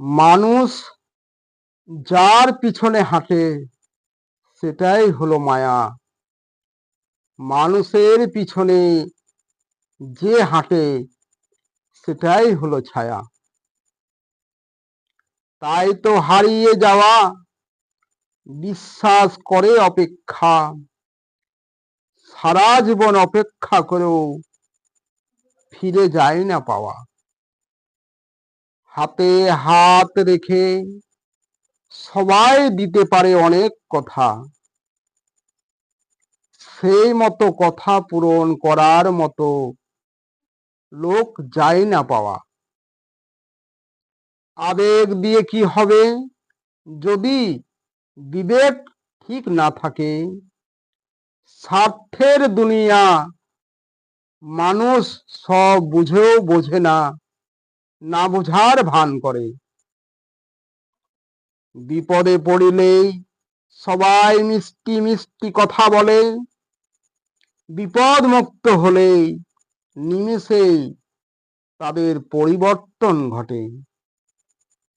মানুষ যার পিছনে হাঁটে সেটাই হলো মায়া। মানুষের পিছনে যে হাঁটে সেটাই হলো ছায়া। তাই তো হারিয়ে যাওয়া বিশ্বাস করে অপেক্ষা, সারা জীবন অপেক্ষা করেও ফিরে যায় না পাওয়া। হাতে হাত রেখে সবাই দিতে পারে অনেক কথা, সেই মতো কথা পূরণ করার মতো লোক যায় না পাওয়া। আবেগ দিয়ে কি হবে যদি বিবেক ঠিক না থাকে? স্বার্থের দুনিয়া, মানুষ সব বুঝেও বোঝে না, না বোঝার ভান করে। বিপদে পড়িলেই সবাই মিষ্টি মিষ্টি কথা বলে, বিপদ মুক্ত হলেই নিমেষেই তাদের পরিবর্তন ঘটে।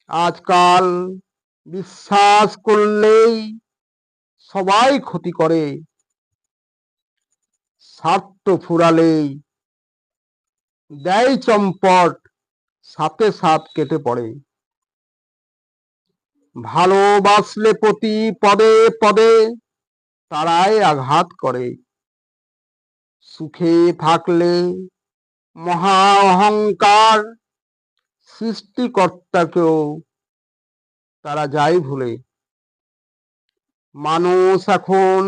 আজকাল বিশ্বাস করলেই সবাই ক্ষতি করে, স্বার্থ ফুরালেই দেয় চম্পট, সাথে সাথ কেটে পড়ে। ভালোবাসলে প্রতি পদে পদে তারাই আঘাত করে, সুখে থাকলে মহা অহংকার, সৃষ্টিকর্তাকেও তারা যায় ভুলে। মানুষ এখন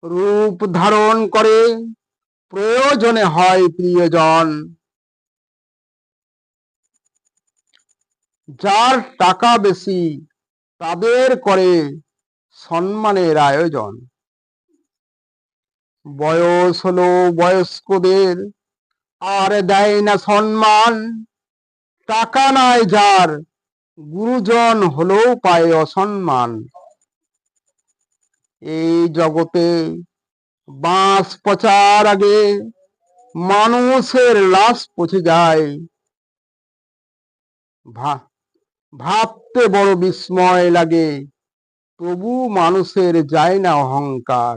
রূপ ধারণ করে, প্রয়োজনে হয় প্রিয়জন। যার টাকা বেশি তাদের করে সম্মানের আয়োজন। বয়স হলো বয়স্কদের আর দেয় না সম্মান, টাকা নাই যার গুরুজন হলেও পায় অসম্মান। এই জগতে বাঁশ পচার আগে মানুষের লাশ পচে যায়। ভাবতে বড় বিস্ময় লাগে, তবু মানুষের যায় না অহংকার।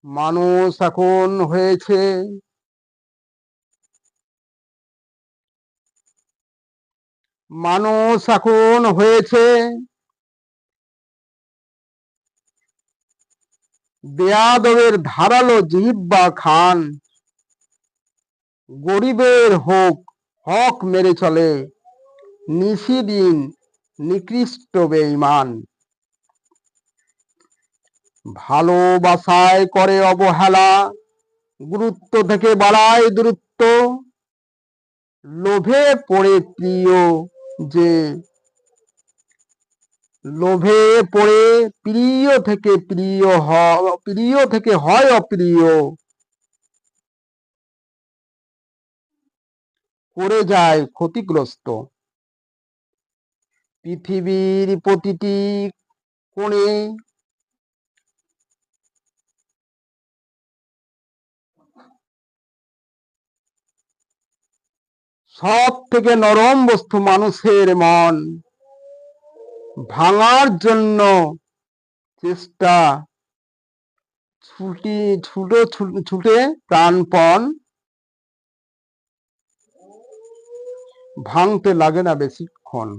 মানুষ এখন হয়েছে বেয়াদবের ধারালো জিহ্বা খান। গরিবের হক মেরে চলে, নিশিদিন নিকৃষ্ট বেঈমান। ভালোবাসায় করে অবহেলা, গুরুত্ব থেকে বাড়ায় দূরত্ব। লোভে পড়ে প্রিয় যে লোভে পড়ে প্রিয় থেকে হয় অপ্রিয়, করে যায় ক্ষতিগ্রস্ত। পৃথিবীর প্রতিটি কোণে সব থেকে নরম বস্তু মানুষের মন। ভাঙার জন্য চেষ্টা ছুটে প্রাণপণ, ভাঙতে লাগে না বেশিক্ষণ।